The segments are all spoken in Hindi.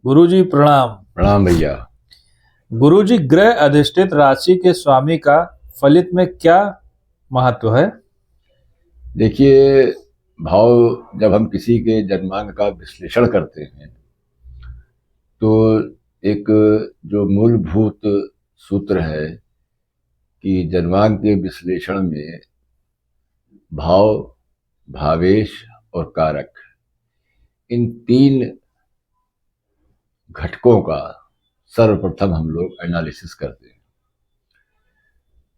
गुरुजी प्रणाम। प्रणाम भैया। गुरुजी, ग्रह अधिष्ठित राशि के स्वामी का फलित में क्या महत्व है? देखिए, भाव जब हम किसी के जन्मांक का विश्लेषण करते हैं तो एक जो मूलभूत सूत्र है कि जन्मांक के विश्लेषण में भाव, भावेश और कारक, इन तीन घटकों का सर्वप्रथम हम लोग एनालिसिस करते हैं।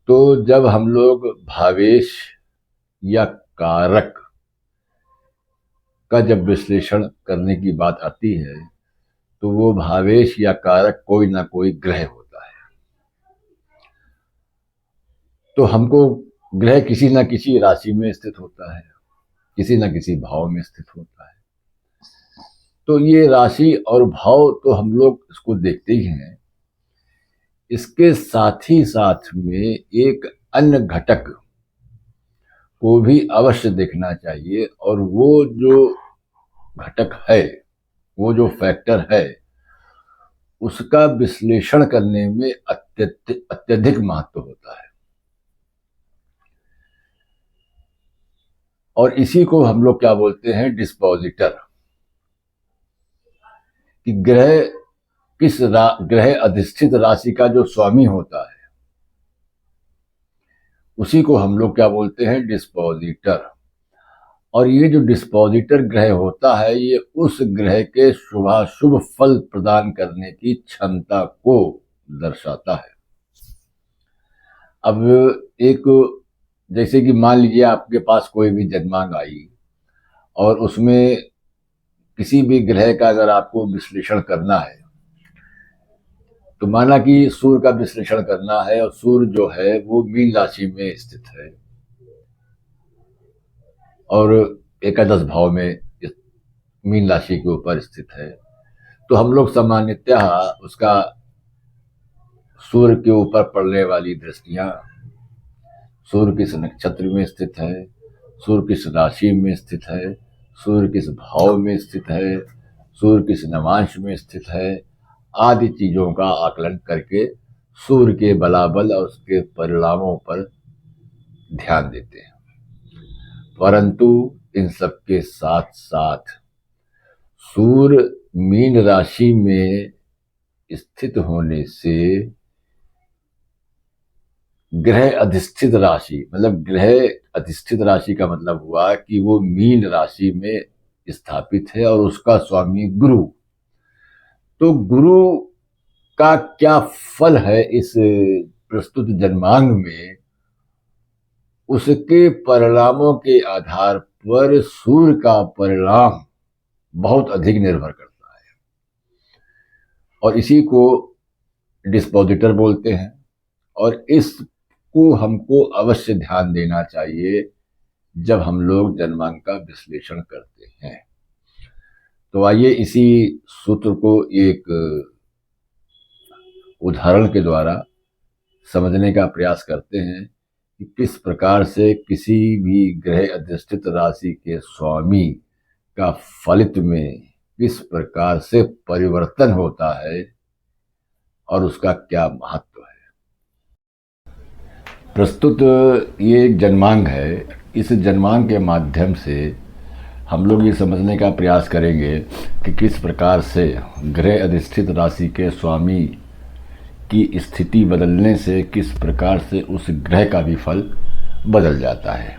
तो जब हम लोग भावेश या कारक का जब विश्लेषण करने की बात आती है तो वो भावेश या कारक कोई ना कोई ग्रह होता है। तो हमको ग्रह किसी ना किसी राशि में स्थित होता है, किसी ना किसी भाव में स्थित होता है। तो ये राशि और भाव तो हम लोग इसको देखते ही हैं। इसके साथ ही साथ में एक अन्य घटक को भी अवश्य देखना चाहिए, और वो जो घटक है, वो जो फैक्टर है, उसका विश्लेषण करने में अत्यधिक महत्व होता है। और इसी को हम लोग क्या बोलते हैं, डिस्पोजिटर। कि ग्रह अधिष्ठित राशि का जो स्वामी होता है उसी को हम लोग क्या बोलते हैं, डिस्पोजिटर। और ये जो डिस्पोजिटर ग्रह होता है ये उस ग्रह के शुभाशुभ फल प्रदान करने की क्षमता को दर्शाता है। अब एक, जैसे कि मान लीजिए आपके पास कोई भी जन्मांक आई और उसमें किसी भी ग्रह का अगर आपको विश्लेषण करना है, तो माना कि सूर्य का विश्लेषण करना है और सूर्य जो है वो मीन राशि में स्थित है और एकादश भाव में मीन राशि के ऊपर स्थित है। तो हम लोग सामान्यतः उसका सूर्य के ऊपर पड़ने वाली दृष्टियां, सूर्य किस नक्षत्र में स्थित है, सूर्य किस राशि में स्थित है, सूर्य किस भाव में स्थित है, सूर्य किस नवांश में स्थित है, आदि चीजों का आकलन करके सूर्य के बलाबल और उसके परिणामों पर ध्यान देते हैं। परंतु इन सब के साथ साथ सूर्य मीन राशि में स्थित होने से ग्रह अधिष्ठित राशि, मतलब ग्रह अधिष्ठित राशि का मतलब हुआ कि वो मीन राशि में स्थापित है और उसका स्वामी गुरु। तो गुरु का क्या फल है इस प्रस्तुत जन्मांग में, उसके परिणामों के आधार पर सूर्य का परिणाम बहुत अधिक निर्भर करता है। और इसी को डिस्पोजिटर बोलते हैं। और इसको हमको अवश्य ध्यान देना चाहिए जब हम लोग जन्मांक का विश्लेषण करते हैं। तो आइए इसी सूत्र को एक उदाहरण के द्वारा समझने का प्रयास करते हैं कि किस प्रकार से किसी भी ग्रह अधिष्ठित राशि के स्वामी का फलित में किस प्रकार से परिवर्तन होता है और उसका क्या महत्व है। प्रस्तुत ये एक जन्मांक है। इस जन्मांक के माध्यम से हम लोग ये समझने का प्रयास करेंगे कि किस प्रकार से ग्रह अधिष्ठित राशि के स्वामी की स्थिति बदलने से किस प्रकार से उस ग्रह का भी फल बदल जाता है।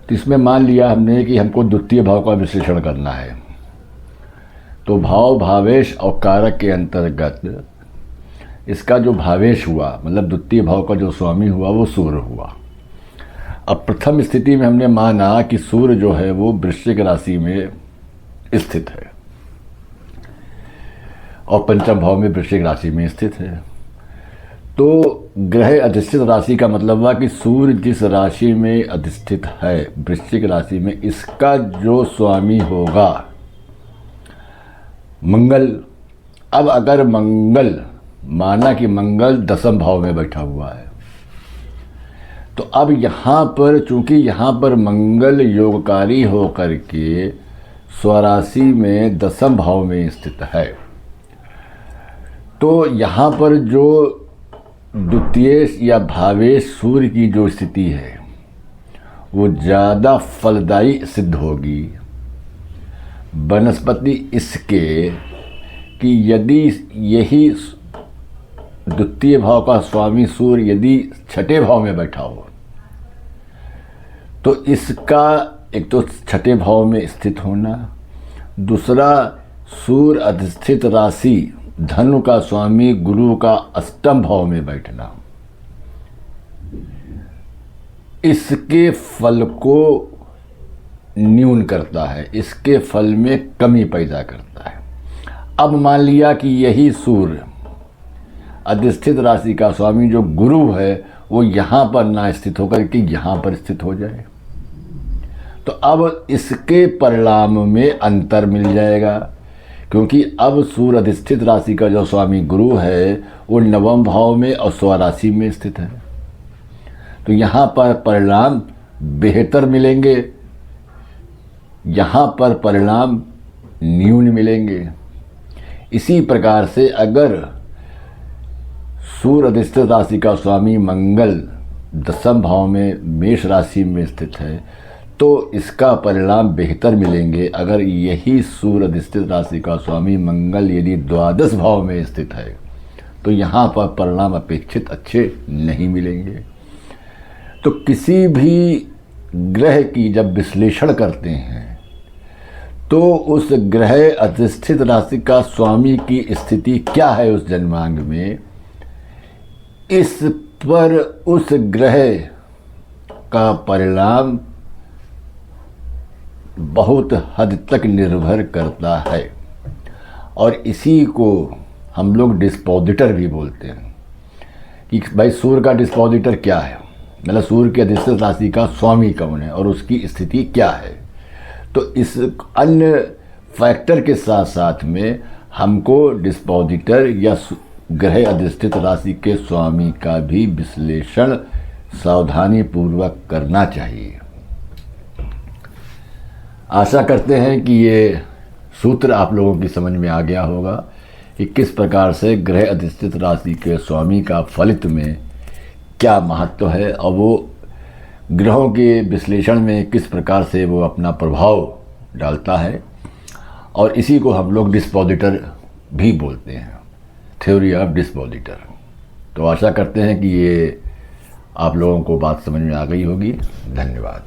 तो इसमें मान लिया हमने कि हमको द्वितीय भाव का विश्लेषण करना है। तो भाव, भावेश और कारक के अंतर्गत इसका जो भावेश हुआ, मतलब द्वितीय भाव का जो स्वामी हुआ, वो सूर्य हुआ। अब प्रथम स्थिति में हमने माना कि सूर्य जो है वो वृश्चिक राशि में स्थित है और पंचम भाव में वृश्चिक राशि में स्थित है। तो ग्रह अधिष्ठित राशि का मतलब हुआ कि सूर्य जिस राशि में अधिष्ठित है, वृश्चिक राशि में, इसका जो स्वामी होगा मंगल। अब अगर मंगल, माना कि मंगल दसम भाव में बैठा हुआ है, तो अब यहाँ पर चूंकि यहाँ पर मंगल योगकारी होकर के स्वराशि में दसम भाव में स्थित है, तो यहाँ पर जो द्वितीयेश या भावेश सूर्य की जो स्थिति है वो ज़्यादा फलदायी सिद्ध होगी वनस्पति इसके कि यदि यही द्वितीय भाव का स्वामी सूर्य यदि छठे भाव में बैठा हो तो इसका एक तो छठे भाव में स्थित होना, दूसरा सूर्य अधिष्ठित राशि धनु का स्वामी गुरु का अष्टम भाव में बैठना इसके फल को न्यून करता है, इसके फल में कमी पैदा करता है। अब मान लिया कि यही सूर्य अधिष्ठित राशि का स्वामी जो गुरु है वो यहाँ पर ना स्थित होकर के यहाँ पर स्थित हो जाए तो अब इसके परिणाम में अंतर मिल जाएगा, क्योंकि अब सूर्य अधिष्ठित राशि का जो स्वामी गुरु है वो नवम भाव में और स्वराशि में स्थित है। तो यहाँ पर परिणाम बेहतर मिलेंगे, यहाँ पर परिणाम न्यून मिलेंगे। इसी प्रकार से अगर सूर्य अधिष्ठित राशि का स्वामी मंगल दसम भाव में मेष राशि में स्थित है तो इसका परिणाम बेहतर मिलेंगे। अगर यही सूर्य अधिष्ठित राशि का स्वामी मंगल यदि द्वादश भाव में स्थित है तो यहाँ पर परिणाम अपेक्षित अच्छे नहीं मिलेंगे। तो किसी भी ग्रह की जब विश्लेषण करते हैं तो उस ग्रह अधिष्ठित राशि का स्वामी की स्थिति क्या है उस जन्मांग में, इस पर उस ग्रह का परिणाम बहुत हद तक निर्भर करता है। और इसी को हम लोग डिस्पोजिटर भी बोलते हैं कि भाई सूर्य का डिस्पोजिटर क्या है, मतलब सूर्य के अधिष्ठित राशि का स्वामी कौन है और उसकी स्थिति क्या है। तो इस अन्य फैक्टर के साथ साथ में हमको डिस्पोजिटर या ग्रह अधिष्ठित राशि के स्वामी का भी विश्लेषण सावधानी पूर्वक करना चाहिए। आशा करते हैं कि ये सूत्र आप लोगों की समझ में आ गया होगा कि किस प्रकार से ग्रह अधिष्ठित राशि के स्वामी का फलित में क्या महत्व है और वो ग्रहों के विश्लेषण में किस प्रकार से वो अपना प्रभाव डालता है। और इसी को हम लोग डिस्पोजिटर भी बोलते हैं, थ्योरी ऑफ डिस्पोजिटर। तो आशा करते हैं कि ये आप लोगों को बात समझ में आ गई होगी। धन्यवाद।